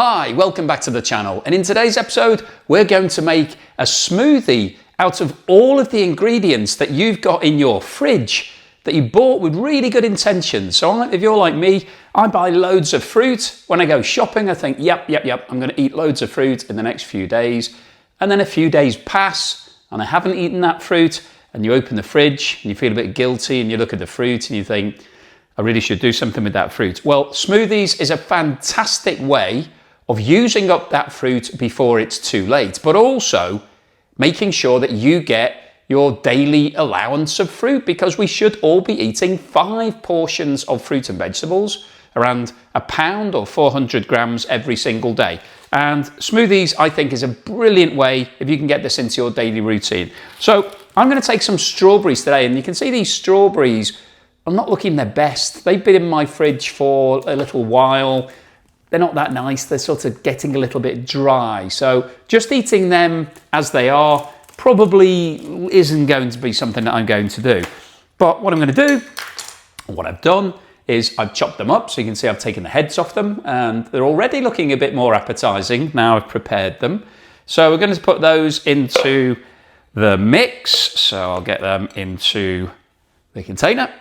Hi, welcome back to the channel, and in today's episode we're going to make a smoothie out of all of the ingredients that you've got in your fridge that you bought with really good intentions. So if you're like me, I buy loads of fruit. When I go shopping I think yep, I'm going to eat loads of fruit in the next few days, and then a few days pass and I haven't eaten that fruit, and you open the fridge and you feel a bit guilty and you look at the fruit and you think, I really should do something with that fruit. Well, smoothies is a fantastic way of using up that fruit before it's too late, but also making sure that you get your daily allowance of fruit, because we should all be eating 5 portions of fruit and vegetables, around a pound or 400 grams every single day. And smoothies, I think, is a brilliant way if you can get this into your daily routine. So I'm going to take some strawberries today, and you can see these strawberries are not looking their best. They've been in my fridge for a little while. They're not that nice. They're sort of getting a little bit dry. So just eating them as they are probably isn't going to be something that I'm going to do. But what I'm going to do, what I've done, is I've chopped them up. So you can see I've taken the heads off them, and they're already looking a bit more appetizing now I've prepared them. So we're going to put those into the mix. So I'll get them into the container.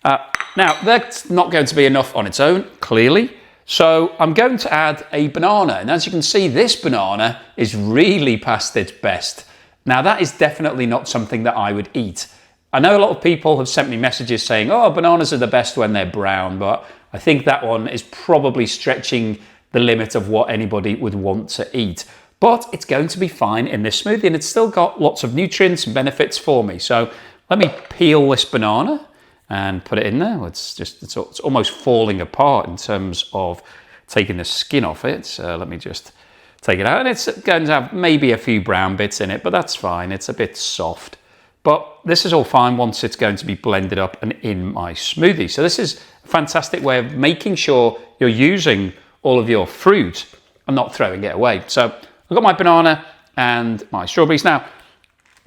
Now, that's not going to be enough on its own, clearly. So I'm going to add a banana. And as you can see, this banana is really past its best. Now, that is definitely not something that I would eat. I know a lot of people have sent me messages saying, oh, bananas are the best when they're brown, but I think that one is probably stretching the limit of what anybody would want to eat. But it's going to be fine in this smoothie, and it's still got lots of nutrients and benefits for me. So let me peel this banana and put it in there. It's almost falling apart in terms of taking the skin off it. So let me just take it out, and it's going to have maybe a few brown bits in it, but that's fine. It's a bit soft. But this is all fine once it's going to be blended up and in my smoothie. So this is a fantastic way of making sure you're using all of your fruit and not throwing it away. So I've got my banana and my strawberries. Now,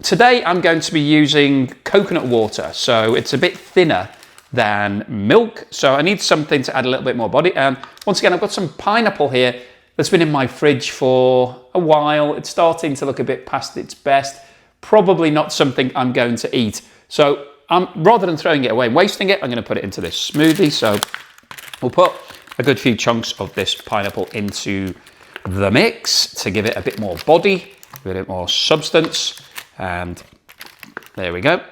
today I'm going to be using coconut water. So it's a bit thinner than milk. So I need something to add a little bit more body. And once again, I've got some pineapple here that's been in my fridge for a while. It's starting to look a bit past its best. Probably not something I'm going to eat. So rather than throwing it away and wasting it, I'm going to put it into this smoothie. So we'll put a good few chunks of this pineapple into the mix to give it a bit more body, a bit more substance. And there we go.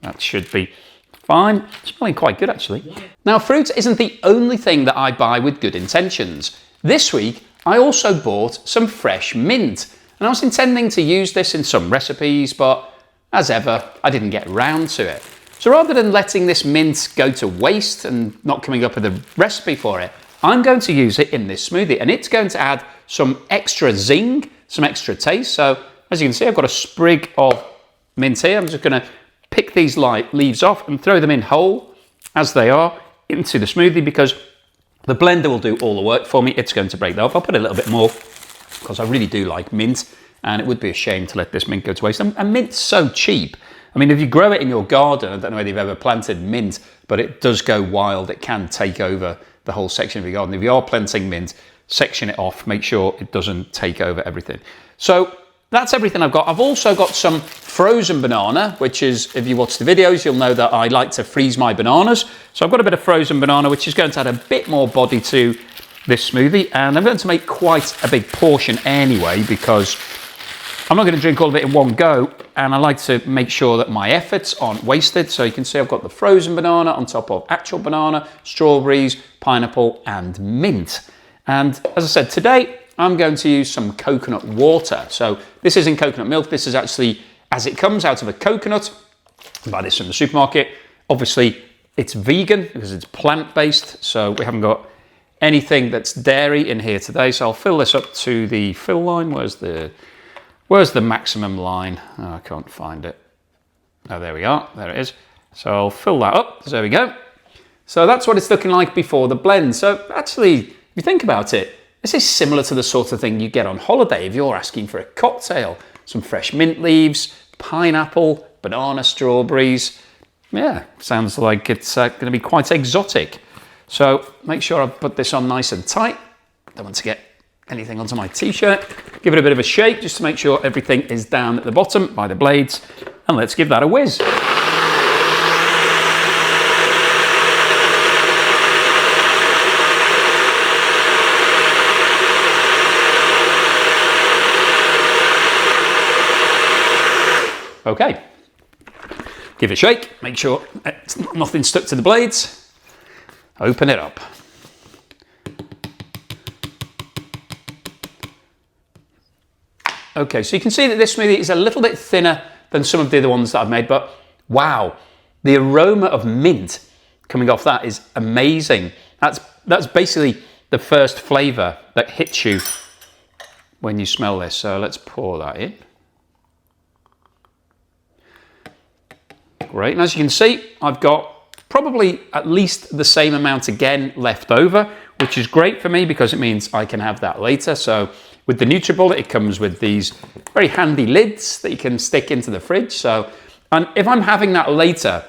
That should be fine. It's smelling quite good, actually. Now, fruit isn't the only thing that I buy with good intentions. This week, I also bought some fresh mint. And I was intending to use this in some recipes, but as ever, I didn't get round to it. So rather than letting this mint go to waste and not coming up with a recipe for it, I'm going to use it in this smoothie, and it's going to add some extra zing, some extra taste. So as you can see, I've got a sprig of mint here. I'm just going to pick these leaves off and throw them in whole as they are into the smoothie, because the blender will do all the work for me. It's going to break that off. I'll put a little bit more because I really do like mint, and it would be a shame to let this mint go to waste. And mint's so cheap. I mean, if you grow it in your garden, I don't know whether you've ever planted mint, but it does go wild. It can take over the whole section of your garden. If you are planting mint, section it off, make sure it doesn't take over everything. So that's everything I've got. I've also got some frozen banana, which is, if you watch the videos, you'll know that I like to freeze my bananas. So I've got a bit of frozen banana, which is going to add a bit more body to this smoothie. And I'm going to make quite a big portion anyway, because I'm not going to drink all of it in one go. And I like to make sure that my efforts aren't wasted. So you can see I've got the frozen banana on top of actual banana, strawberries, pineapple, and mint. And as I said, today, I'm going to use some coconut water. So this isn't coconut milk. This is actually as it comes out of a coconut. Buy this from the supermarket. Obviously, it's vegan because it's plant-based. So we haven't got anything that's dairy in here today. So I'll fill this up to the fill line. Where's the maximum line? Oh, I can't find it. Oh, there we are. There it is. So I'll fill that up. So there we go. So that's what it's looking like before the blend. So actually, if you think about it, this is similar to the sort of thing you get on holiday if you're asking for a cocktail. Some fresh mint leaves, pineapple, banana, strawberries. Yeah, sounds like it's going to be quite exotic. So make sure I put this on nice and tight. Don't want to get anything onto my t-shirt. Give it a bit of a shake just to make sure everything is down at the bottom by the blades. And let's give that a whiz. Okay, give it a shake, make sure nothing's stuck to the blades, open it up. Okay, so you can see that this smoothie is a little bit thinner than some of the other ones that I've made, but wow, the aroma of mint coming off that is amazing. That's basically the first flavour that hits you when you smell this. So let's pour that in. Great, and as you can see, I've got probably at least the same amount again left over, which is great for me because it means I can have that later. So with the nutribullet, it comes with these very handy lids that you can stick into the fridge. So, and if I'm having that later,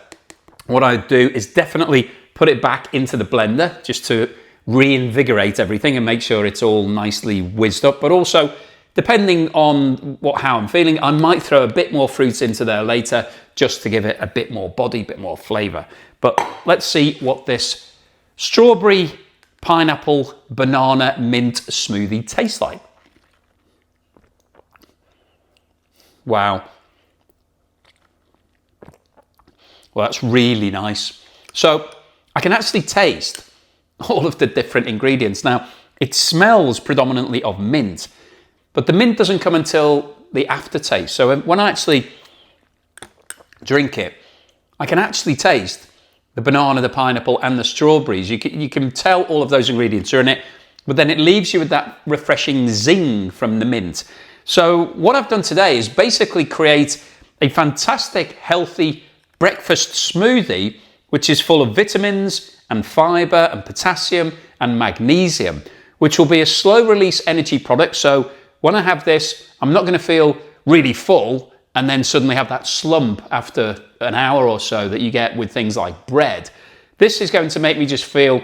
what I do is definitely put it back into the blender just to reinvigorate everything and make sure it's all nicely whizzed up. But also, depending on how I'm feeling, I might throw a bit more fruits into there later just to give it a bit more body, a bit more flavour. But let's see what this strawberry, pineapple, banana, mint smoothie tastes like. Wow. Well, that's really nice. So I can actually taste all of the different ingredients. Now, it smells predominantly of mint, but the mint doesn't come until the aftertaste. So when I actually drink it, I can actually taste the banana, the pineapple, and the strawberries. You can tell all of those ingredients are in it, but then it leaves you with that refreshing zing from the mint. So what I've done today is basically create a fantastic, healthy breakfast smoothie, which is full of vitamins and fiber and potassium and magnesium, which will be a slow release energy product. So when I have this, I'm not going to feel really full and then suddenly have that slump after an hour or so that you get with things like bread. This is going to make me just feel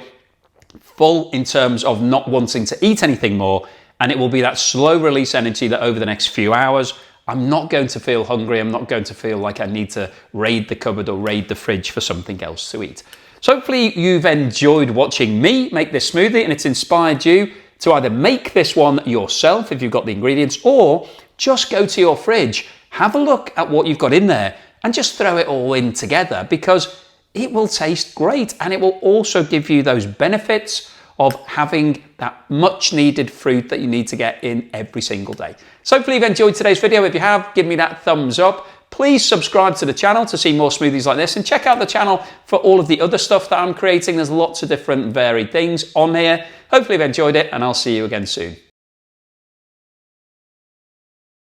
full in terms of not wanting to eat anything more, and it will be that slow release energy that over the next few hours, I'm not going to feel hungry, I'm not going to feel like I need to raid the cupboard or raid the fridge for something else to eat. So hopefully you've enjoyed watching me make this smoothie and it's inspired you to either make this one yourself if you've got the ingredients, or just go to your fridge, have a look at what you've got in there and just throw it all in together, because it will taste great and it will also give you those benefits of having that much needed fruit that you need to get in every single day. So hopefully you've enjoyed today's video. If you have, give me that thumbs up. Please subscribe to the channel to see more smoothies like this, and check out the channel for all of the other stuff that I'm creating. There's lots of different varied things on here. Hopefully you've enjoyed it, and I'll see you again soon.